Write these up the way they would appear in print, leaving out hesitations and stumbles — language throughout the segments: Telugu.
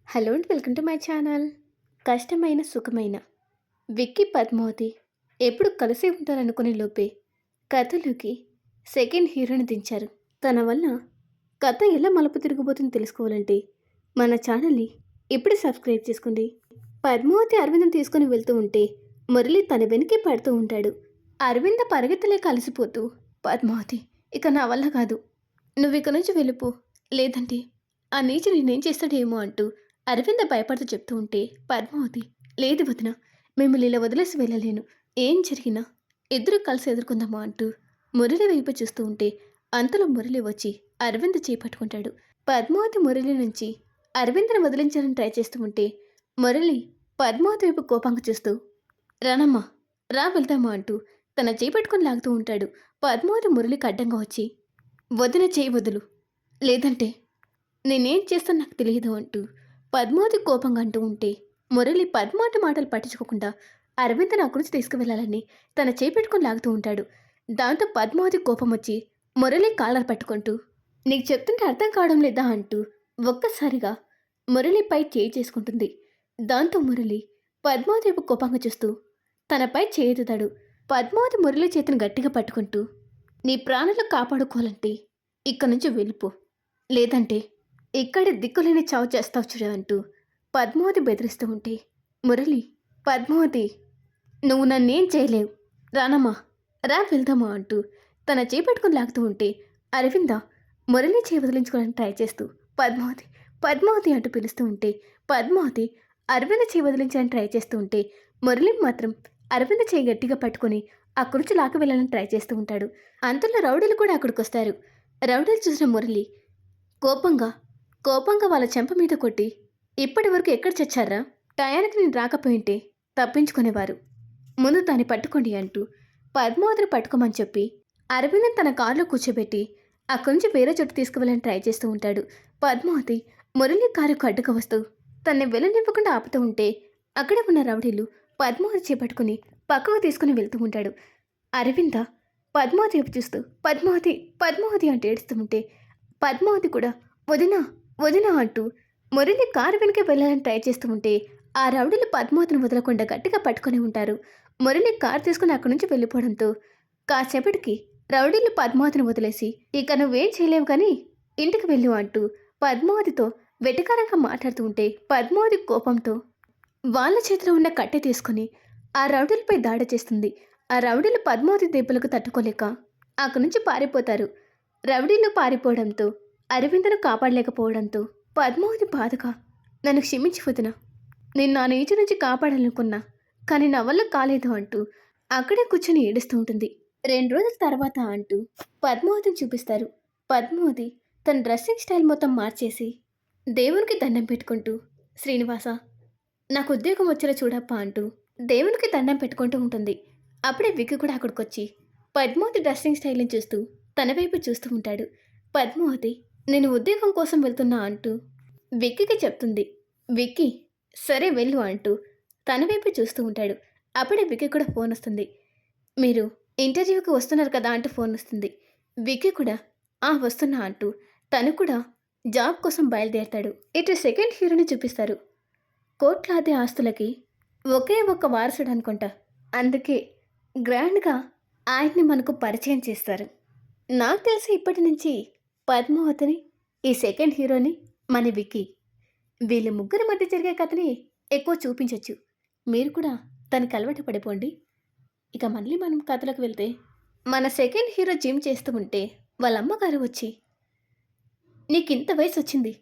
Hello and welcome to my channel. కష్టమైన సుఖమైన విక్కీ పద్మావతి ఎప్పుడు కలిసి ఉంటారనుకునే లోపే కథలోకి సెకండ్ హీరోని దించారు. తన వల్ల కథ ఎలా మలుపు తిరిగిపోతుందో తెలుసుకోవాలంటే మన ఛానల్ని ఇప్పుడు సబ్స్క్రైబ్ చేసుకోండి. పద్మావతి అరవిందం తీసుకుని వెళ్తూ ఉంటే మురళి తన వెనక్కి పడుతూ ఉంటాడు. అరవింద పరిగెత్తలే కలిసిపోతూ, పద్మావతి ఇక నా వల్ల కాదు, నువ్వు ఇక నుంచి వెళ్ళిపో, లేదంటే ఆ నీచి నేనేం చేస్తాడేమో అంటూ అరవింద భయపడుతూ చెప్తూ ఉంటే పద్మావతి, లేదు వదిన, మిమ్మల్ని ఇలా వదిలేసి వెళ్ళలేను, ఏం జరిగినా ఇద్దరు కలిసి ఎదుర్కొందామా అంటూ మురళి వైపు చూస్తూ ఉంటే అంతలో మురళి వచ్చి అరవింద చేపట్టుకుంటాడు. పద్మావతి మురళి నుంచి అరవిందను వదిలించాలని ట్రై చేస్తూ ఉంటే మురళి పద్మావతి వైపు కోపంగా చూస్తూ, రానమ్మా, రా వెళ్దామా అంటూ తన చేపట్టుకొని లాగుతూ ఉంటాడు. పద్మావతి మురళికి అడ్డంగా వచ్చి, వదిన చేయి వదులు, లేదంటే నేనేం చేస్తాను నాకు తెలియదు అంటూ పద్మావతి కోపంగా అంటూ ఉంటే మురళి పద్మావతి మాటలు పట్టించుకోకుండా అరవిందను అక్కడి నుంచి తీసుకువెళ్లాలని తన చేపెట్టుకొని లాగుతూ ఉంటాడు. దాంతో పద్మావతి కోపం వచ్చి మురళి కాలర్ పట్టుకుంటూ, నీకు చెప్తుంటే అర్థం కావడం లేదా అంటూ ఒక్కసారిగా మురళిపై చేయి చేసుకుంటుంది. దాంతో మురళి పద్మావతి వైపు కోపంగా చూస్తూ తనపై చేయుతాడు. పద్మావతి మురళి చేతిని గట్టిగా పట్టుకుంటూ, నీ ప్రాణాలు కాపాడుకోవాలంటే ఇక్కడి నుంచి వెళ్ళిపో, లేదంటే ఇక్కడే దిక్కులేని చావు చేస్తావు చూడ అంటూ పద్మావతి బెదిరిస్తూ ఉంటే మురళి, పద్మావతి నువ్వు నన్నేం చేయలేవు, రానమ్మా, రా వెళ్దామా అంటూ తన చేపట్టుకుని లాగుతూ ఉంటే అరవింద మురళి చేయి వదిలించుకోవడానికి ట్రై చేస్తూ పద్మావతి పద్మావతి అంటూ పిలుస్తూ ఉంటే పద్మావతి అరవింద చేయి వదిలించడానికి ట్రై చేస్తూ ఉంటే మురళి మాత్రం అరవింద చేయి గట్టిగా పట్టుకొని అక్కడి నుంచి లాక్కు వెళ్ళాలని ట్రై చేస్తూ ఉంటాడు. అంతలో రౌడీలు కూడా అక్కడికి వస్తారు. రౌడీలు చూసిన మురళి కోపంగా వాళ్ళ చెంప మీద కొట్టి, ఇప్పటి వరకు ఎక్కడ చచ్చారా, టయానికి నేను రాకపోయింటే తప్పించుకునేవారు, ముందు దాన్ని పట్టుకోండి అంటూ పద్మావతిని పట్టుకోమని చెప్పి అరవిందన్ తన కారులో కూర్చోబెట్టి అక్కడి నుంచి వేరే చోటు తీసుకువెళ్ళని ట్రై చేస్తూ ఉంటాడు. పద్మావతి మురళి కారుకు అడ్డుగా వస్తూ తన్ని వెళ్ళనివ్వకుండా ఆపుతూ ఉంటే అక్కడే ఉన్న రౌడీలు పద్మావతి చేపట్టుకుని పక్కకు తీసుకుని వెళ్తూ ఉంటాడు. అరవింద పద్మావతి వైపు చూస్తూ పద్మావతి పద్మావతి అంటే ఏడుస్తూ ఉంటే పద్మావతి కూడా వదినా వదినా అంటూ మురళి కారు వెనకే వెళ్ళాలని ట్రై చేస్తూ ఉంటే ఆ రౌడీలు పద్మావతిని వదలకుండా గట్టిగా పట్టుకొని ఉంటారు. మురళి కారు తీసుకుని అక్కడి నుంచి వెళ్ళిపోవడంతో కాసేపటికి రౌడీలు పద్మావతిని వదిలేసి, ఇక నువ్వేం చేయలేవు కానీ ఇంటికి వెళ్ళు అంటూ పద్మావతితో వెటకారంగా మాట్లాడుతూ ఉంటే పద్మావతి కోపంతో వాళ్ళ చేతిలో ఉన్న కట్టె తీసుకుని ఆ రౌడీలపై దాడి చేస్తుంది. ఆ రౌడీలు పద్మావతి దెబ్బలకు తట్టుకోలేక అక్కడి నుంచి పారిపోతారు. రౌడీలు పారిపోవడంతో అరవిందను కాపాడలేకపోవడంతో పద్మావతి బాధగా, నన్ను క్షమించి వదినా, నేను నా నీచు నుంచి కాపాడాలనుకున్నా కానీ నా వల్ల కాలేదు అంటూ అక్కడే కూర్చొని ఏడుస్తూ ఉంటుంది. 2 రోజుల తర్వాత అంటూ పద్మావతిని చూపిస్తారు. పద్మావతి తన డ్రెస్సింగ్ స్టైల్ మొత్తం మార్చేసి దేవునికి దండం పెట్టుకుంటూ, శ్రీనివాస నాకు ఉద్యోగం వచ్చేలా చూడప్పా అంటూ దేవునికి దండం పెట్టుకుంటూ ఉంటుంది. అప్పుడే విక్కీ కూడా అక్కడికి వచ్చి పద్మావతి డ్రెస్సింగ్ స్టైల్ని చూస్తూ తన వైపు చూస్తూ ఉంటాడు. పద్మావతి నేను ఉద్యోగం కోసం వెళ్తున్నా అంటూ విక్కీకి చెప్తుంది. విక్కీ సరే వెళ్ళు అంటూ తన వైపు చూస్తూ ఉంటాడు. అప్పుడే విక్కీ కూడా ఫోన్ వస్తుంది. మీరు ఇంటర్వ్యూకి వస్తున్నారు కదా అంటూ ఫోన్ వస్తుంది. విక్కీ కూడా వస్తున్నా అంటూ తను కూడా జాబ్ కోసం బయలుదేరతాడు. ఇటు సెకండ్ హీరోని చూపిస్తారు. కోట్లాది ఆస్తులకి ఒకే ఒక్క వారసుడు అనుకుంటా, అందుకే గ్రాండ్గా ఆయన్ని మనకు పరిచయం చేస్తారు. నాకు తెలిసి ఇప్పటి నుంచి పద్మావతిని, ఈ సెకండ్ హీరోని మన విక్కీ, వీళ్ళ ముగ్గురి మధ్య జరిగే కథని ఎక్కువ చూపించవచ్చు. మీరు కూడా తనకి అలవాటు పడిపోండి. ఇక మళ్ళీ మనం కథలోకి వెళ్తే మన సెకండ్ హీరో జిమ్ చేస్తూ ఉంటే వాళ్ళ అమ్మగారు వచ్చి, నీకు ఇంత వయసు వచ్చింది,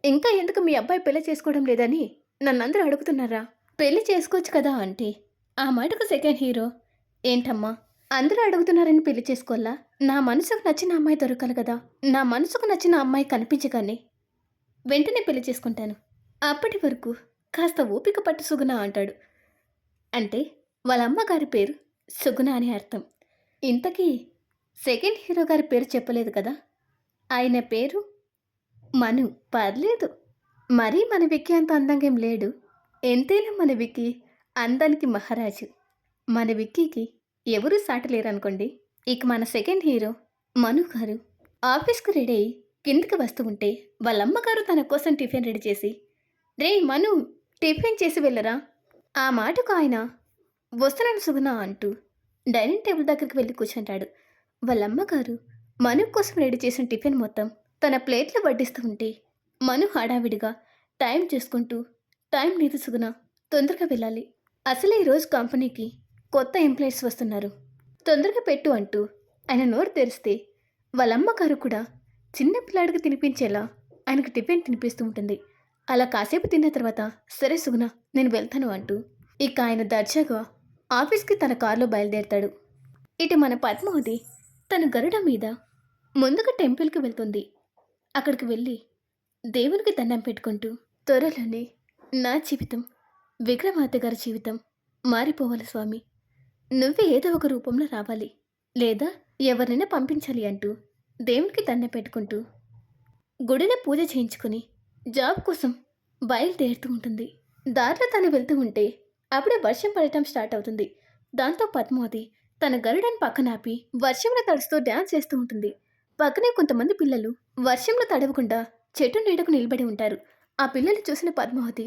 ఇంకా ఎందుకు మీ అబ్బాయి పెళ్లి చేసుకోవడం లేదని నన్నందరూ అడుగుతున్నారా, పెళ్లి చేసుకోవచ్చు కదా అంటే ఆ మాటకు సెకండ్ హీరో, ఏంటమ్మా అందరూ అడుగుతున్నారని పెళ్లి చేసుకోవాలా, నా మనసుకు నచ్చిన అమ్మాయి దొరకాలి కదా, నా మనసుకు నచ్చిన అమ్మాయి కనిపించగానే వెంటనే పెళ్లి చేసుకుంటాను, అప్పటి వరకు కాస్త ఓపిక పట్టు సుగుణ అంటాడు. అంటే వాళ్ళ అమ్మగారి పేరు సుగుణ అని అర్థం. ఇంతకీ సెకండ్ హీరో గారి పేరు చెప్పలేదు కదా, ఆయన పేరు మను. పర్లేదు, మరీ మన విక్కీ అంత అందంగా ఏం లేడు, ఎంతైనా మన విక్కీ అందానికి మహారాజు. మన విక్కీకి ఎవరూ సాటి లేరనుకోండి. ఇక మన సెకండ్ హీరో మను గారు ఆఫీస్కు రెడీ అయ్యి కిందికి వస్తూ ఉంటే వాళ్ళమ్మగారు తన కోసం టిఫిన్ రెడీ చేసి రే మను, టిఫిన్ చేసి వెళ్ళరా. ఆ మాటకు ఆయన వస్తున్నాను సుగుణ అంటూ డైనింగ్ టేబుల్ దగ్గరికి వెళ్ళి కూర్చుంటాడు. వాళ్ళమ్మగారు మను కోసం రెడీ చేసిన టిఫిన్ మొత్తం తన ప్లేట్లో వడ్డిస్తూ ఉంటే మను హడావిడిగా టైం చూసుకుంటూ, టైం లేదు సుగుణ, తొందరగా వెళ్ళాలి. అసలే ఈరోజు కంపెనీకి కొత్త ఎంప్లాయీస్ వస్తున్నారు, తొందరగా పెట్టు అంటూ ఆయన నోరు తెరిస్తే వాళ్ళమ్మగారు కూడా చిన్న పిల్లాడికి తినిపించేలా ఆయనకు టిఫిన్ తినిపిస్తూ ఉంటుంది. అలా కాసేపు తిన్న తర్వాత సరే సుగుణ, నేను వెళ్తాను అంటూ ఇక ఆయన దర్జాగా ఆఫీస్కి తన కారులో బయలుదేరతాడు. ఇటు మన పద్మావతి తన గరుడ మీద ముందుగా టెంపుల్కి వెళ్తుంది. అక్కడికి వెళ్ళి దేవునికి దండం పెట్టుకుంటూ, త్వరలోనే నా జీవితం, విక్రమార్త గారి జీవితం మారిపోవాలి స్వామి, నువ్వే ఏదో ఒక రూపంలో రావాలి, లేదా ఎవరినైనా పంపించాలి అంటూ దేవునికి దండం పెట్టుకుంటూ గుడిలో పూజ చేయించుకుని జాబ్ కోసం బయలుదేరుతూ ఉంటుంది. దారిలో తను వెళ్తూ ఉంటే అప్పుడే వర్షం పడటం స్టార్ట్ అవుతుంది. దాంతో పద్మావతి తన గరుడని పక్కన ఆపి వర్షంలో తడుస్తూ డ్యాన్స్ చేస్తూ ఉంటుంది. పక్కనే కొంతమంది పిల్లలు వర్షంలో తడవకుండా చెట్టు నీడకు నిలబడి ఉంటారు. ఆ పిల్లలు చూసిన పద్మావతి,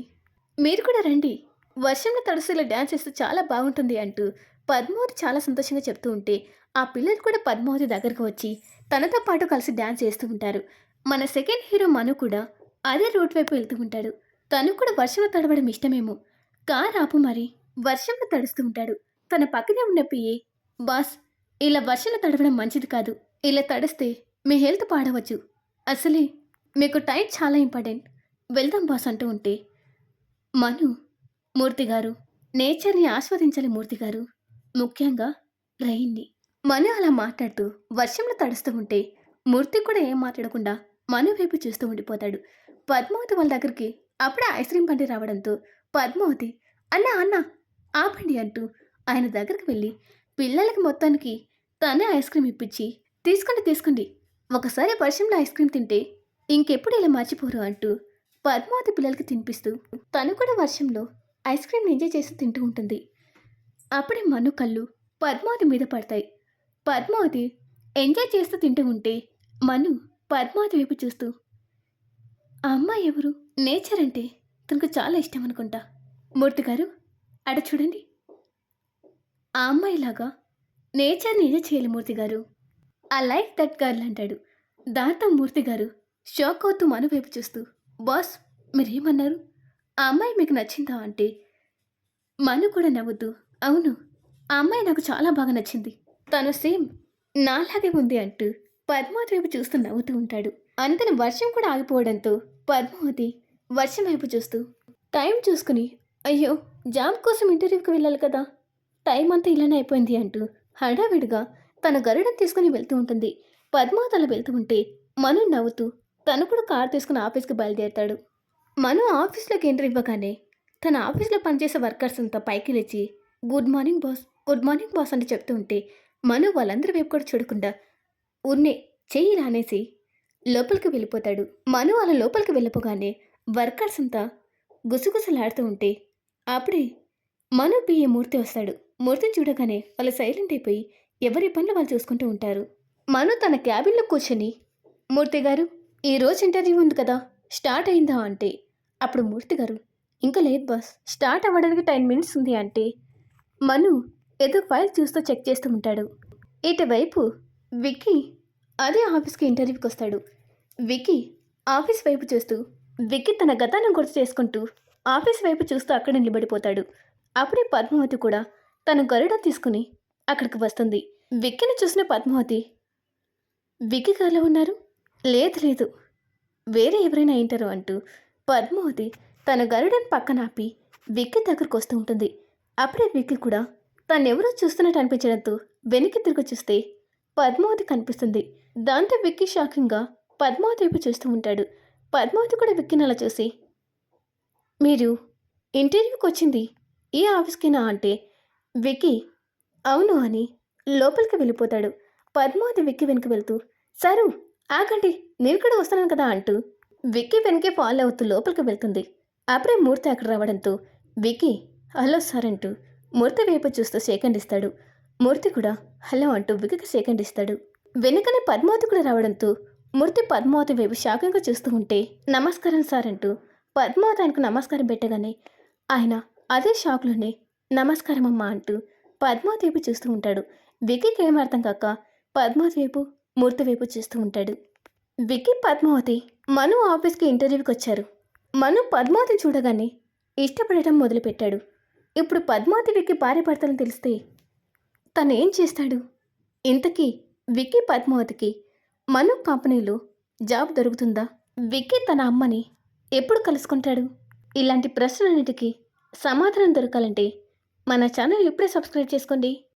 మీరు కూడా రండి, వర్షంలో తడుస్తూ ఇలా డ్యాన్స్ చేస్తూ చాలా బాగుంటుంది అంటూ పద్మావతి చాలా సంతోషంగా చెప్తూ ఉంటే ఆ పిల్లలు కూడా పద్మావతి దగ్గరకు వచ్చి తనతో పాటు కలిసి డ్యాన్స్ చేస్తూ ఉంటారు. మన సెకండ్ హీరో మను కూడా అదే రూట్ వైపు వెళ్తూ ఉంటాడు. తను కూడా వర్షంలో తడవడం ఇష్టమేమో, కార్ ఆపు మరి వర్షంలో తడుస్తూ ఉంటాడు. తన పక్కనే ఉన్న పిఏ, బాస్, ఇలా వర్షంలో తడవడం మంచిది కాదు, ఇలా తడిస్తే మీ హెల్త్ పాడవచ్చు, అసలే మీకు టైం చాలా ఇంపార్టెంట్, వెళ్దాం బాస్ అంటూ ఉంటే మను, మూర్తి గారు, నేచర్ని ఆస్వాదించాలి మూర్తి గారు, ముఖ్యంగా రైన్ని. మను అలా మాట్లాడుతూ వర్షంలో తడుస్తూ ఉంటే మూర్తి కూడా ఏం మాట్లాడకుండా మను వైపు చూస్తూ ఉండిపోతాడు. పద్మావతి వాళ్ళ దగ్గరికి అప్పుడే ఐస్ క్రీమ్ బండి రావడంతో పద్మావతి, అన్నా అన్నా ఆపండి అంటూ ఆయన దగ్గరికి వెళ్ళి పిల్లలకి మొత్తానికి తనే ఐస్ క్రీమ్ ఇప్పించి, తీసుకోండి తీసుకోండి, ఒకసారి వర్షంలో ఐస్ క్రీమ్ తింటే ఇంకెప్పుడు ఇలా మర్చిపోరు అంటూ పద్మావతి పిల్లలకి తినిపిస్తూ తను కూడా వర్షంలో ఐస్ క్రీమ్ ఎంజాయ్ చేస్తూ తింటూ ఉంటుంది. అప్పుడే మను కళ్ళు పద్మావతి మీద పడతాయి. పద్మావతి ఎంజాయ్ చేస్తూ తింటూ ఉంటే మను పద్మావతి వైపు చూస్తూ, ఆ అమ్మాయి ఎవరు, నేచర్ అంటే తనకు చాలా ఇష్టం అనుకుంటా, మూర్తి గారు అడ చూడండి, ఆ అమ్మాయిలాగా నేచర్ని ఎంజాయ్ చేయాలి మూర్తి గారు, ఐ లైక్ దట్ గర్ల్ అంటాడు. దాంతో మూర్తి గారు షాక్ అవుతూ మను వైపు చూస్తూ, బాస్ మీరేమన్నారు, ఆ అమ్మాయి మీకు నచ్చిందా అంటే మను కూడా నవ్వుతూ, అవును, ఆ అమ్మాయి నాకు చాలా బాగా నచ్చింది, తను సేమ్ నాలాగే ఉంది అంటూ పద్మావతి వైపు చూస్తూ నవ్వుతూ ఉంటాడు. అంతని వర్షం కూడా ఆగిపోవడంతో పద్మావతి వర్షం వైపు చూస్తూ టైం చూసుకుని, అయ్యో జాబ్ కోసం ఇంటర్వ్యూకి వెళ్ళాలి కదా, టైం అంతా ఇలానే అయిపోయింది అంటూ హడావిడిగా తన గరుడను తీసుకుని వెళ్తూ ఉంటుంది. పద్మావతి అలా వెళ్తూ ఉంటే మను నవ్వుతూ తను కూడా కారు తీసుకుని ఆఫీస్కి బయలుదేరుతాడు. మను ఆఫీస్లోకి ఎంటర్ ఇవ్వగానే తన ఆఫీస్లో పనిచేసే వర్కర్స్ అంతా పైకి లేచి good morning boss, good morning boss అని చెప్తూ ఉంటే మను వాళ్ళందరి వైపు కూడా చూడకుండా ఉన్నే చెయ్యి రానేసి లోపలికి వెళ్ళిపోతాడు. మను అలా లోపలికి వెళ్ళిపోగానే వర్కర్స్ అంతా గుసగుసలాడుతూ ఉంటే అప్పుడే మను పిఏ మూర్తి వస్తాడు. మూర్తిని చూడగానే వాళ్ళు సైలెంట్ అయిపోయి ఎవరి పనులు వాళ్ళు చూసుకుంటూ ఉంటారు. మను తన క్యాబిన్లో కూర్చొని, మూర్తి గారు ఈరోజు ఇంటర్వ్యూ ఉంది కదా, స్టార్ట్ అయిందా అంటే అప్పుడు మూర్తి గారు, ఇంకా లేదు బాస్, స్టార్ట్ అవ్వడానికి 10 మినిట్స్ ఉంది అంటే మను ఏదో ఫైల్ చూస్తూ చెక్ చేస్తూ ఉంటాడు. ఇటువైపు విక్కీ అదే ఆఫీస్కి ఇంటర్వ్యూకి వస్తాడు. విక్కీ ఆఫీస్ వైపు చూస్తూ, విక్కీ తన గతాన్ని గుర్తు చేసుకుంటూ ఆఫీస్ వైపు చూస్తూ అక్కడ నిలబడిపోతాడు. అప్పుడే పద్మావతి కూడా తన గరుడ తీసుకుని అక్కడికి వస్తుంది. విక్కీని చూసిన పద్మావతి, విక్కీ గారిలో ఉన్నారు, లేదు లేదు వేరే ఎవరైనా అయింటారు అంటూ పద్మావతి తన గరుడని పక్కన ఆపి విక్కీ దగ్గరకు వస్తూ ఉంటుంది. అప్పుడే విక్కీ కూడా తనెవరో చూస్తున్నట్టు అనిపించడంతో వెనక్కి తిరిగి చూస్తే పద్మావతి కనిపిస్తుంది. దాంతో విక్కీ షాకింగ్గా పద్మావతి వైపు చూస్తూ ఉంటాడు. పద్మావతి కూడా విక్కీని అలా చూసి, మీరు ఇంటర్వ్యూకి వచ్చింది ఈ ఆఫీస్కేనా అంటే విక్కీ అవును అని లోపలికి వెళ్ళిపోతాడు. పద్మావతి విక్కీ వెనక్కి వెళ్తూ, సరు ఆగండి, నేను కూడా వస్తున్నాను కదా అంటూ విక్కీ వెనకే ఫాలో అవుతూ లోపలికి వెళ్తుంది. అప్పుడే మూర్తి అక్కడ రావడంతో విక్కీ హలో సార్ అంటూ మూర్తి వైపు చూస్తూ సెకండ్ ఇస్తాడు. మూర్తి కూడా హలో అంటూ విక్కీకి సెకండ్ ఇస్తాడు. వెనుకనే పద్మావతి కూడా రావడంతో మూర్తి పద్మావతి వైపు షాకింగ్గా చూస్తూ ఉంటే నమస్కారం సార్ అంటూ పద్మావతి ఆయనకు నమస్కారం పెట్టగానే ఆయన అదే షాక్లోనే నమస్కారం అమ్మా అంటూ పద్మావతి వైపు చూస్తూ ఉంటాడు. విక్కీకి ఏం అర్థం కాక పద్మావతి వైపు మూర్తి వైపు చూస్తూ ఉంటాడు. విక్కీ పద్మావతి మను ఆఫీస్కి ఇంటర్వ్యూకి వచ్చారు. మను పద్మావతిని చూడగానే ఇష్టపడటం మొదలుపెట్టాడు. ఇప్పుడు పద్మావతి విక్కీ భార్య భర్తలను తెలిస్తే తను ఏం చేస్తాడు? ఇంతకీ విక్కీ పద్మావతికి మను కంపెనీలో జాబ్ దొరుకుతుందా? విక్కీ తన అమ్మని ఎప్పుడు కలుసుకుంటాడు? ఇలాంటి ప్రశ్నలన్నిటికీ సమాధానం దొరకాలంటే మన ఛానల్ ఇప్పుడే సబ్స్క్రైబ్ చేసుకోండి.